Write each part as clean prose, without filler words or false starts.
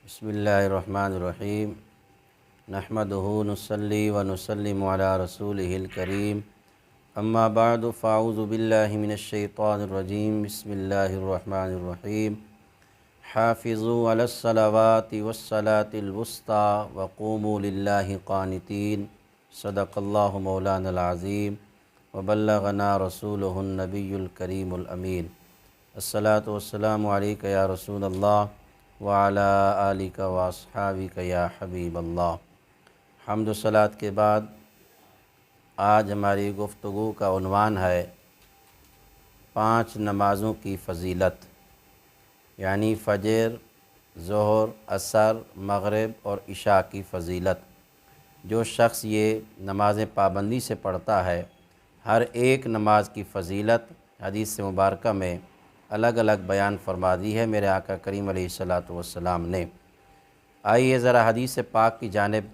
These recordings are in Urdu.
بسم اللہ الرحمن الرحیم نحمدہ نصلی و نسلم علی رسولہ الکریم اما بعد فاعوذ باللہ من الشیطان الرجیم بسم اللہ الرحمن الرحیم حافظوا علی الصلوات والصلاة الوسطی وقوموا للہ قانتین صدق اللہ مولانا العظیم وبلغنا رسولہ النبی الکریم الامین الصلاۃ والسلام علیک یا رسول اللہ وعلی آلک واصحابک یا حبیب اللہ۔ حمد و صلوات کے بعد آج ہماری گفتگو کا عنوان ہے 5 نمازوں کی فضیلت، یعنی فجر، ظہر، عصر، مغرب اور عشاء کی فضیلت۔ جو شخص یہ نمازیں پابندی سے پڑھتا ہے، ہر ایک نماز کی فضیلت حدیث مبارکہ میں الگ الگ بیان فرما دی ہے میرے آقا کریم علیہ الصلاۃ والسلام نے۔ آئیے ذرا حدیث پاک کی جانب،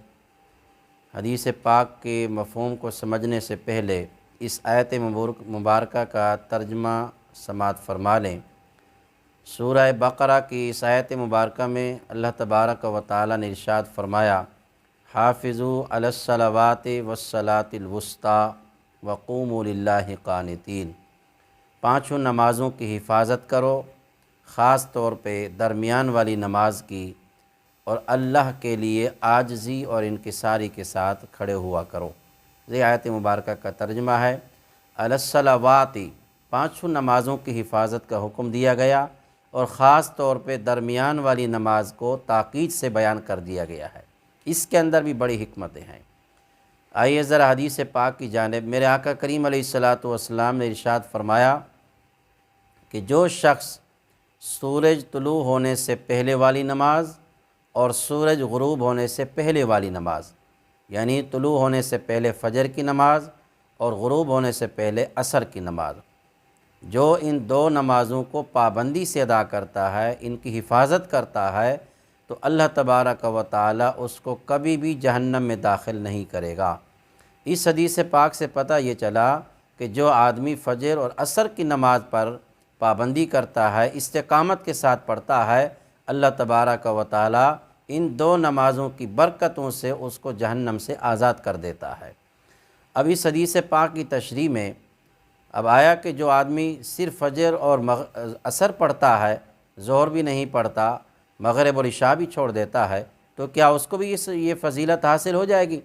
حدیث پاک کے مفہوم کو سمجھنے سے پہلے اس آیت مبارکہ کا ترجمہ سماعت فرما لیں۔ سورہ بقرہ کی اس آیت مبارکہ میں اللہ تبارک و تعالی نے ارشاد فرمایا، حافظوا علی الصلوات والصلاة الوسطی وقوموا للہ قانتین۔ 5 نمازوں کی حفاظت کرو، خاص طور پہ درمیان والی نماز کی، اور اللہ کے لیے عاجزی اور انکساری کے ساتھ کھڑے ہوا کرو۔ یہ آیت مبارکہ کا ترجمہ ہے۔ علی الصلوات، 5 نمازوں کی حفاظت کا حکم دیا گیا، اور خاص طور پہ درمیان والی نماز کو تاکید سے بیان کر دیا گیا ہے۔ اس کے اندر بھی بڑی حکمتیں ہیں۔ آئیے ذرا حدیث پاک کی جانب۔ میرے آقا کریم علیہ الصلاۃ والسلام نے ارشاد فرمایا کہ جو شخص سورج طلوع ہونے سے پہلے والی نماز اور سورج غروب ہونے سے پہلے والی نماز، یعنی طلوع ہونے سے پہلے فجر کی نماز اور غروب ہونے سے پہلے عصر کی نماز، جو ان 2 نمازوں کو پابندی سے ادا کرتا ہے، ان کی حفاظت کرتا ہے، تو اللہ تبارک و تعالی اس کو کبھی بھی جہنم میں داخل نہیں کرے گا۔ اس حدیث پاک سے پتہ یہ چلا کہ جو آدمی فجر اور عصر کی نماز پر پابندی کرتا ہے، استقامت کے ساتھ پڑھتا ہے، اللہ تبارک و تعالی ان 2 نمازوں کی برکتوں سے اس کو جہنم سے آزاد کر دیتا ہے۔ اب اس حدیث پاک کی تشریح میں اب آیا کہ جو آدمی صرف فجر اور عصر پڑھتا ہے، ظہر بھی نہیں پڑھتا، مغرب اور عشاء بھی چھوڑ دیتا ہے، تو کیا اس کو بھی یہ فضیلت حاصل ہو جائے گی؟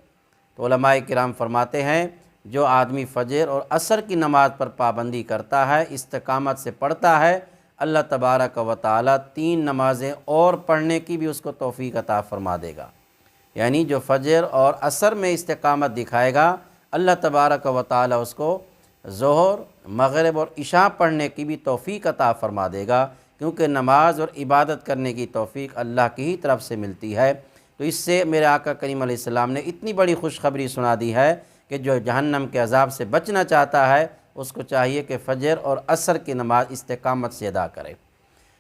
تو علماء کرام فرماتے ہیں، جو آدمی فجر اور عصر کی نماز پر پابندی کرتا ہے، استقامت سے پڑھتا ہے، اللہ تبارک و تعالی 3 نمازیں اور پڑھنے کی بھی اس کو توفیق عطا فرما دے گا۔ یعنی جو فجر اور عصر میں استقامت دکھائے گا، اللہ تبارک و تعالی اس کو ظہر، مغرب اور عشاء پڑھنے کی بھی توفیق عطا فرما دے گا، کیونکہ نماز اور عبادت کرنے کی توفیق اللہ کی ہی طرف سے ملتی ہے۔ تو اس سے میرے آقا کریم علیہ السلام نے اتنی بڑی خوشخبری سنا دی ہے کہ جو جہنم کے عذاب سے بچنا چاہتا ہے، اس کو چاہیے کہ فجر اور عصر کی نماز استقامت سے ادا کرے۔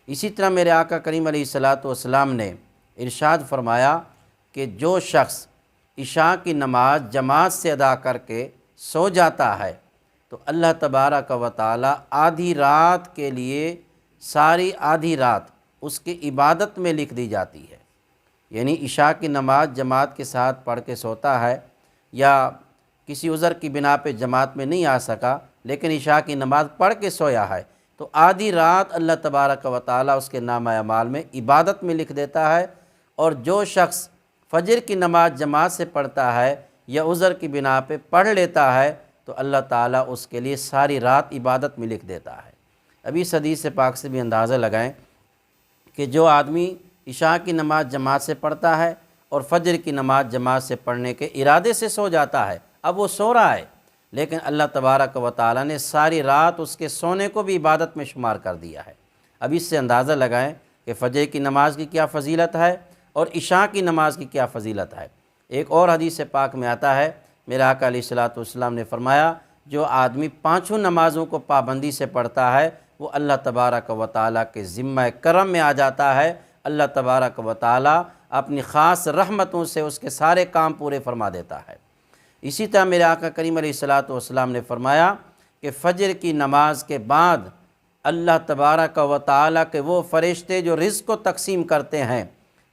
اسی طرح میرے آقا کریم علیہ الصلاۃ والسلام نے ارشاد فرمایا کہ جو شخص عشاء کی نماز جماعت سے ادا کر کے سو جاتا ہے، تو اللہ تبارک و تعالی آدھی رات کے لیے ساری آدھی رات اس کی عبادت میں لکھ دی جاتی ہے۔ یعنی عشاء کی نماز جماعت کے ساتھ پڑھ کے سوتا ہے، یا کسی عذر کی بنا پہ جماعت میں نہیں آ سکا لیکن عشاء کی نماز پڑھ کے سویا ہے، تو آدھی رات اللہ تبارک و تعالی اس کے نامہ اعمال میں عبادت میں لکھ دیتا ہے۔ اور جو شخص فجر کی نماز جماعت سے پڑھتا ہے یا عذر کی بنا پہ پڑھ لیتا ہے، تو اللہ تعالیٰ اس کے لیے ساری رات عبادت میں لکھ دیتا ہے۔ ابھی اس حدیث پاک سے بھی اندازہ لگائیں کہ جو آدمی عشاء کی نماز جماعت سے پڑھتا ہے اور فجر کی نماز جماعت سے پڑھنے کے ارادے سے سو جاتا ہے، اب وہ سو رہا ہے، لیکن اللہ تبارک و تعالیٰ نے ساری رات اس کے سونے کو بھی عبادت میں شمار کر دیا ہے۔ اب اس سے اندازہ لگائیں کہ فجر کی نماز کی کیا فضیلت ہے اور عشاء کی نماز کی کیا فضیلت ہے۔ ایک اور حدیث پاک میں آتا ہے، میرے آقا علیہ الصلاۃ والسلام نے فرمایا، جو آدمی 5 نمازوں کو پابندی سے پڑھتا ہے، وہ اللہ تبارک و تعالیٰ کے ذمہ کرم میں آ جاتا ہے۔ اللہ تبارک و تعالیٰ اپنی خاص رحمتوں سے اس کے سارے کام پورے فرما دیتا ہے۔ اسی طرح میرے آقا کریم علیہ الصلاۃ والسلام نے فرمایا کہ فجر کی نماز کے بعد اللہ تبارک و تعالیٰ کے وہ فرشتے جو رزق کو تقسیم کرتے ہیں،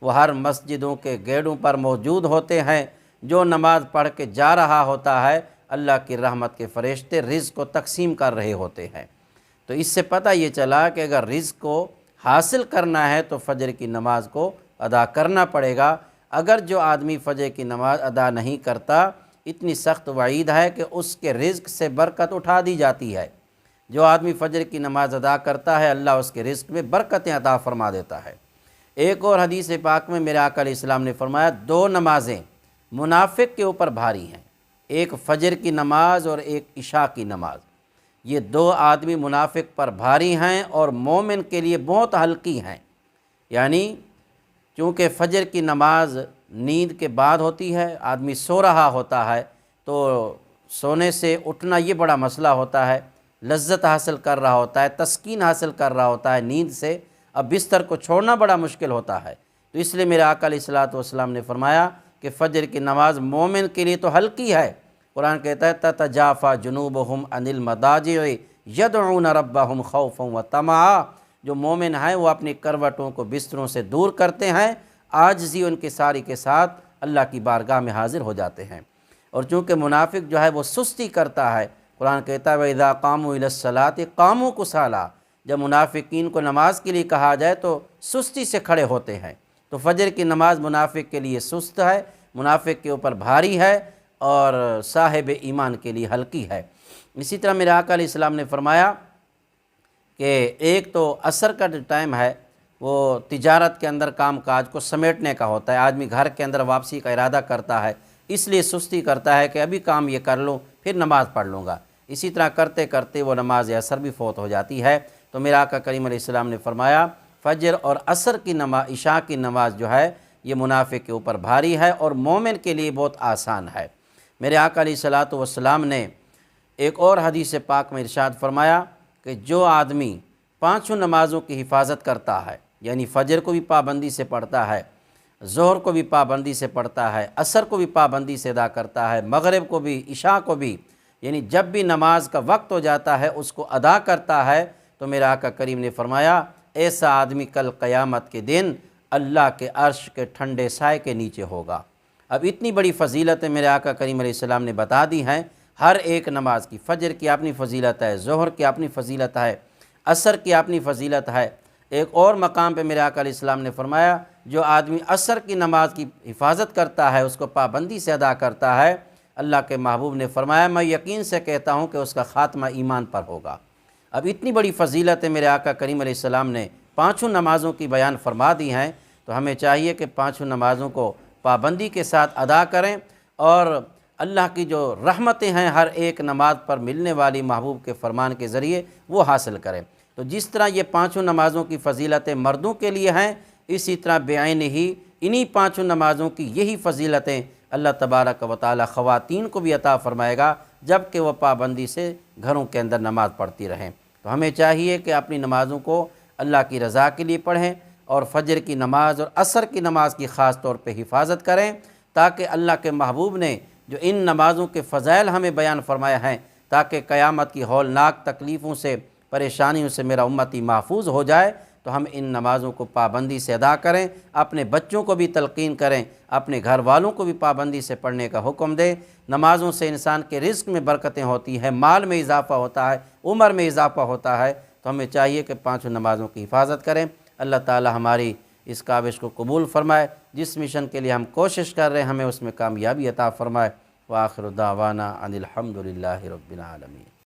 وہ ہر مسجدوں کے گیٹوں پر موجود ہوتے ہیں۔ جو نماز پڑھ کے جا رہا ہوتا ہے اللہ کی رحمت کے فرشتے رزق کو تقسیم کر رہے ہوتے ہیں۔ تو اس سے پتہ یہ چلا کہ اگر رزق کو حاصل کرنا ہے تو فجر کی نماز کو ادا کرنا پڑے گا۔ اگر جو آدمی فجر کی نماز ادا نہیں کرتا، اتنی سخت وعید ہے کہ اس کے رزق سے برکت اٹھا دی جاتی ہے۔ جو آدمی فجر کی نماز ادا کرتا ہے اللہ اس کے رزق میں برکتیں عطا فرما دیتا ہے۔ ایک اور حدیث پاک میں میرے آقا علیہ السلام نے فرمایا، دو نمازیں منافق کے اوپر بھاری ہیں، ایک فجر کی نماز اور ایک عشاء کی نماز۔ یہ دو آدمی منافق پر بھاری ہیں اور مومن کے لیے بہت ہلکی ہیں۔ یعنی چونکہ فجر کی نماز نیند کے بعد ہوتی ہے، آدمی سو رہا ہوتا ہے، تو سونے سے اٹھنا یہ بڑا مسئلہ ہوتا ہے، لذت حاصل کر رہا ہوتا ہے، تسکین حاصل کر رہا ہوتا ہے نیند سے، اب بستر کو چھوڑنا بڑا مشکل ہوتا ہے۔ تو اس لیے میرے آقا علیہ الصلوۃ نے فرمایا کہ فجر کی نماز مومن کے لیے تو ہلکی ہے۔ قرآن کہتا ہے تتجافی جنوبہم عن المضاجع یدعون ربہم خوفا وطمعا، جو مومن ہیں وہ اپنی کروٹوں کو بستروں سے دور کرتے ہیں، عاجزی ان کے ساری کے ساتھ اللہ کی بارگاہ میں حاضر ہو جاتے ہیں۔ اور چونکہ منافق جو ہے وہ سستی کرتا ہے، قرآن کہتا ہے وَإِذَا قَامُوا إِلَى الصَّلَاةِ قَامُوا كُسَالَىٰ، جب منافقین کو نماز کے لیے کہا جائے تو سستی سے کھڑے ہوتے ہیں۔ تو فجر کی نماز منافق کے لیے سست ہے، منافق کے اوپر بھاری ہے، اور صاحب ایمان کے لیے ہلکی ہے۔ اسی طرح میرے آقا علیہ السلام نے فرمایا کہ ایک تو عصر کا جو ٹائم ہے وہ تجارت کے اندر کام کاج کو سمیٹنے کا ہوتا ہے، آدمی گھر کے اندر واپسی کا ارادہ کرتا ہے، اس لیے سستی کرتا ہے کہ ابھی کام یہ کر لوں پھر نماز پڑھ لوں گا، اسی طرح کرتے کرتے وہ نماز عصر بھی فوت ہو جاتی ہے۔ تو میرے آقا کریم علیہ السلام نے فرمایا فجر اور عصر کی نماز، عشاء کی نماز جو ہے یہ منافق کے اوپر بھاری ہے اور مومن کے لیے بہت آسان ہے۔ میرے آقا علیہ السلام نے ایک اور حدیث پاک میں ارشاد فرمایا کہ جو آدمی پانچوں نمازوں کی حفاظت کرتا ہے، یعنی فجر کو بھی پابندی سے پڑھتا ہے، ظہر کو بھی پابندی سے پڑھتا ہے، عصر کو بھی پابندی سے ادا کرتا ہے، مغرب کو بھی، عشاء کو بھی، یعنی جب بھی نماز کا وقت ہو جاتا ہے اس کو ادا کرتا ہے، تو میرے آقا کریم نے فرمایا ایسا آدمی کل قیامت کے دن اللہ کے عرش کے ٹھنڈے سائے کے نیچے ہوگا۔ اب اتنی بڑی فضیلتیں میرے آقا کریم علیہ السلام نے بتا دی ہیں، ہر ایک نماز کی، فجر کی اپنی فضیلت ہے، ظہر کی اپنی فضیلت ہے، عصر کی اپنی فضیلت ہے۔ ایک اور مقام پہ میرے آقا علیہ السلام نے فرمایا جو آدمی عصر کی نماز کی حفاظت کرتا ہے، اس کو پابندی سے ادا کرتا ہے، اللہ کے محبوب نے فرمایا میں یقین سے کہتا ہوں کہ اس کا خاتمہ ایمان پر ہوگا۔ اب اتنی بڑی فضیلتیں میرے آقا کریم علیہ السلام نے پانچوں نمازوں کی بیان فرما دی ہیں، تو ہمیں چاہیے کہ پانچوں نمازوں کو پابندی کے ساتھ ادا کریں اور اللہ کی جو رحمتیں ہیں ہر ایک نماز پر ملنے والی محبوب کے فرمان کے ذریعے وہ حاصل کریں۔ تو جس طرح یہ پانچوں نمازوں کی فضیلتیں مردوں کے لیے ہیں، اسی طرح بعین ہی انہی پانچوں نمازوں کی یہی فضیلتیں اللہ تبارک و تعالی خواتین کو بھی عطا فرمائے گا جب کہ وہ پابندی سے گھروں کے اندر نماز پڑھتی رہیں۔ تو ہمیں چاہیے کہ اپنی نمازوں کو اللہ کی رضا کے لیے پڑھیں اور فجر کی نماز اور عصر کی نماز کی خاص طور پہ حفاظت کریں، تاکہ اللہ کے محبوب نے جو ان نمازوں کے فضائل ہمیں بیان فرمایا ہیں، تاکہ قیامت کی ہولناک تکلیفوں سے، پریشانیوں سے میرا امتی محفوظ ہو جائے، تو ہم ان نمازوں کو پابندی سے ادا کریں، اپنے بچوں کو بھی تلقین کریں، اپنے گھر والوں کو بھی پابندی سے پڑھنے کا حکم دیں۔ نمازوں سے انسان کے رزق میں برکتیں ہوتی ہیں، مال میں اضافہ ہوتا ہے، عمر میں اضافہ ہوتا ہے، تو ہمیں چاہیے کہ پانچوں نمازوں کی حفاظت کریں۔ اللہ تعالی ہماری اس کاوش کو قبول فرمائے، جس مشن کے لیے ہم کوشش کر رہے ہیں ہمیں اس میں کامیابی عطا فرمائے۔ وآخر دعوانا ان الحمد للہ رب العالمین۔